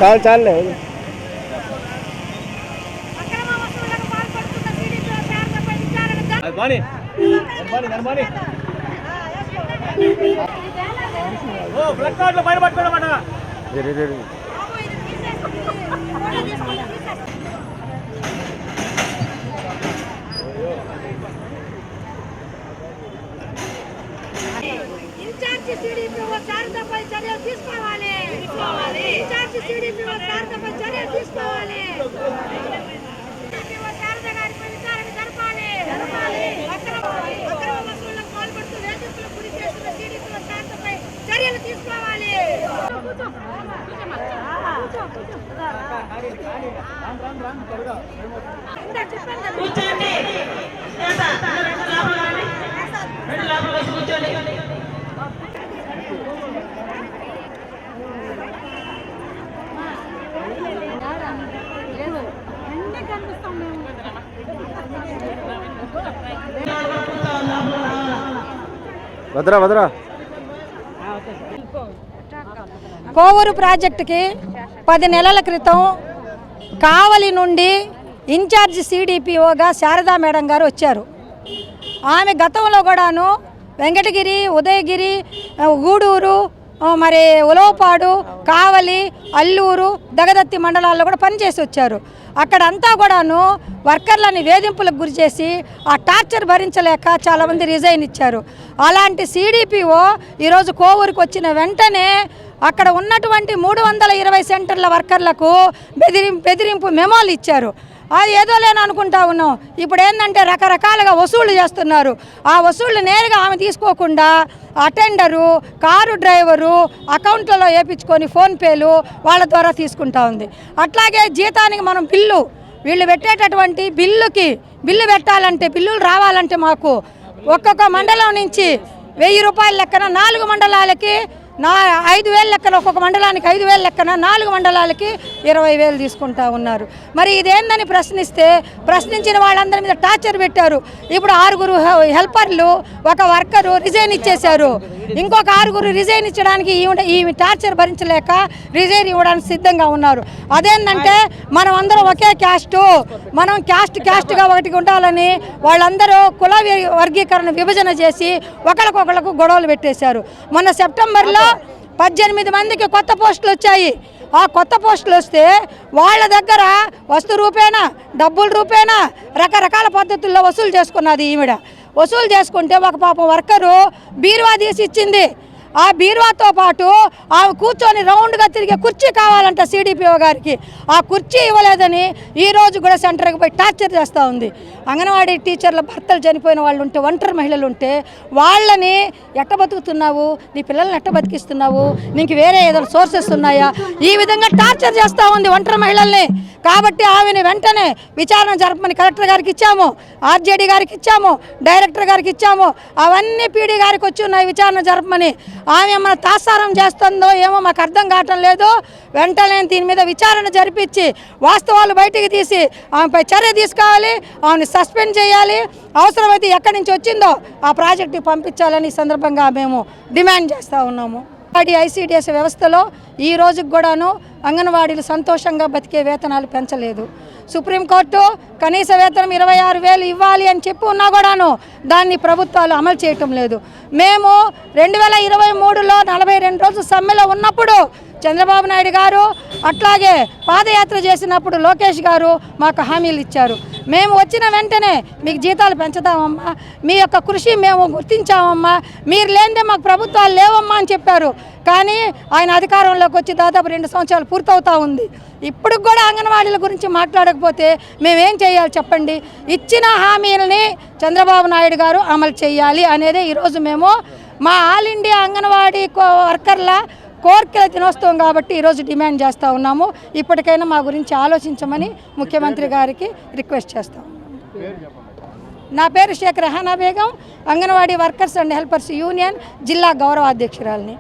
చాలు చాలులే. Incharge CDPO శారదపై చర్యలు తీసుకోవాలి. ఇన్ఛార్జి సిడిపిఓ శారదపై చర్యలు తీసుకోవాలి. సిడిపిఓ శారద గారిపై విచారణ జరపాలి. అక్రమ వసూళ్లకు పాల్పడుతూ వేధింపులకు గురి చేస్తున్న సిడిపిఓ శారదపై చర్యలు తీసుకోవాలి. వదరా వదరా. కోవూరు ప్రాజెక్టుకి 10 నెలల క్రితం కావలి నుండి ఇన్ఛార్జి సిడిపిఓగా శారదా మేడం గారు వచ్చారు. ఆమె గతంలో కూడాను వెంకటగిరి, ఉదయగిరి, గూడూరు, మరి ఉలవపాడు, కావలి, అల్లూరు, దగదత్తి మండలాల్లో కూడా పనిచేసి వచ్చారు. అక్కడంతా కూడాను వర్కర్లని వేధింపులకు గురి చేసి ఆ టార్చర్ భరించలేక చాలామంది రిజైన్ ఇచ్చారు. అలాంటి సిడిపిఓ ఈరోజు కోవూరుకు వచ్చిన వెంటనే అక్కడ ఉన్నటువంటి 320 సెంటర్ల వర్కర్లకు బెదిరింపు మెమోలు ఇచ్చారు. అది ఏదో లేని అనుకుంటా ఉన్నాం. ఇప్పుడు ఏంటంటే రకరకాలుగా వసూళ్లు చేస్తున్నారు. ఆ వసూళ్లు నేరుగా ఆమె తీసుకోకుండా అటెండరు, కారు డ్రైవరు అకౌంట్లలో వేయించుకొని ఫోన్పేలు వాళ్ళ ద్వారా తీసుకుంటా ఉంది. అట్లాగే జీతానికి మనం వీళ్ళు పెట్టేటటువంటి బిల్లు పెట్టాలంటే, బిల్లులు రావాలంటే మాకు ఒక్కొక్క మండలం నుంచి 1000 రూపాయల లెక్కన 4 మండలాలకి 5,000 లెక్కన, ఒక్కొక్క మండలానికి 5,000 లెక్కన 4 మండలాలకి 20,000 తీసుకుంటా ఉన్నారు. మరి ఇదేందని ప్రశ్నించిన వాళ్ళందరి మీద టార్చర్ పెట్టారు. ఇప్పుడు 6 హెల్పర్లు, ఒక వర్కరు రిజైన్ ఇచ్చేశారు. ఇంకొక 6 రిజైన్ ఇచ్చడానికి ఈ టార్చర్ భరించలేక రిజైన్ ఇవ్వడానికి సిద్ధంగా ఉన్నారు. అదేంటంటే మనం అందరం ఒకే క్యాస్టు, మనం క్యాస్ట్గా ఒకటికి ఉండాలని వాళ్ళందరూ కుల వర్గీకరణ విభజన చేసి ఒకరికొకరికి గొడవలు పెట్టేశారు. మొన్న సెప్టెంబర్లో 18 మందికి కొత్త పోస్టులు వచ్చాయి. ఆ కొత్త పోస్టులు వస్తే వాళ్ళ దగ్గర వస్తు రూపేణా, డబ్బుల రూపేణా రకరకాల పద్ధతుల్లో వసూలు చేసుకున్నది ఈవిడ. వసూలు చేసుకుంటే ఒక పాపం వర్కరు బీరువా తీసి ఇచ్చింది. ఆ బీరువాతో పాటు ఆమె కూర్చొని రౌండ్గా తిరిగే కుర్చీ కావాలంట సిడిపిఓ గారికి. ఆ కుర్చీ ఇవ్వలేదని ఈరోజు కూడా సెంటర్కి పోయి టార్చర్ చేస్తూ ఉంది. అంగన్వాడీ టీచర్ల భర్తలు చనిపోయిన వాళ్ళు ఉంటే, ఒంటరి మహిళలు ఉంటే వాళ్ళని ఎట్ట బతుకుతున్నావు, నీ పిల్లల్ని ఎట్ట బతికిస్తున్నావు, నీకు వేరే ఏదైనా సోర్సెస్ ఉన్నాయా, ఈ విధంగా టార్చర్ చేస్తూ ఉంది ఒంటరి మహిళల్ని. కాబట్టి ఆమెను వెంటనే విచారణ జరపమని కలెక్టర్ గారికి ఇచ్చాము, ఆర్జేడీ గారికి ఇచ్చాము, డైరెక్టర్ గారికి ఇచ్చాము. అవన్నీ పీడీ గారికి వచ్చి ఉన్నాయి విచారణ జరపమని. ఆమె మన తాసారం చేస్తుందో ఏమో మాకు అర్థం కావటం లేదు. వెంటనే దీని మీద విచారణ జరిపించి వాస్తవాలు బయటికి తీసి ఆమెపై చర్య తీసుకోవాలి, ఆమెను సస్పెండ్ చేయాలి. అవసరమైతే ఎక్కడి నుంచి వచ్చిందో ఆ ప్రాజెక్టుకి పంపించాలని ఈ సందర్భంగా మేము డిమాండ్ చేస్తూ ఉన్నాము. ఐసిడిఎస్ వ్యవస్థలో ఈ రోజుకి కూడాను అంగన్వాడీలు సంతోషంగా బతికే వేతనాలు పెంచలేదు. సుప్రీంకోర్టు కనీస వేతనం 26,000 ఇవ్వాలి అని చెప్పి ఉన్నా కూడాను దాన్ని ప్రభుత్వాలు అమలు చేయటం లేదు. మేము 2023లో 42 రోజులు సమ్మెలో ఉన్నప్పుడు చంద్రబాబు నాయుడు గారు, అట్లాగే పాదయాత్ర చేసినప్పుడు లోకేష్ గారు మాకు హామీలు ఇచ్చారు. మేము వచ్చిన వెంటనే మీకు జీతాలు పెంచుతామమ్మా, మీ యొక్క కృషి మేము గుర్తించామమ్మా, మీరు లేనిదే మాకు ప్రభుత్వాలు లేవమ్మా అని చెప్పారు. కానీ ఆయన అధికారంలోకి వచ్చి దాదాపు 2 సంవత్సరాలు పూర్తవుతూ ఉంది. ఇప్పుడు కూడా అంగన్వాడీల గురించి మాట్లాడకపోతే మేమేం చేయాలి చెప్పండి? ఇచ్చిన హామీలని చంద్రబాబు నాయుడు గారు అమలు చేయాలి అనేదే ఈరోజు మేము మా ఆల్ ఇండియా అంగన్వాడీ వర్కర్ల కోర్కెల దినోత్సవం కాబట్టి ఈరోజు డిమాండ్ చేస్తూ ఉన్నాము. ఇప్పటికైనా మా గురించి ఆలోచించమని ముఖ్యమంత్రి గారికి రిక్వెస్ట్ చేస్తాం. నా పేరు Shaik Rehana Begum, anganwadi workers and helpers union జిల్లా గౌరవ అధ్యక్షురాలిని.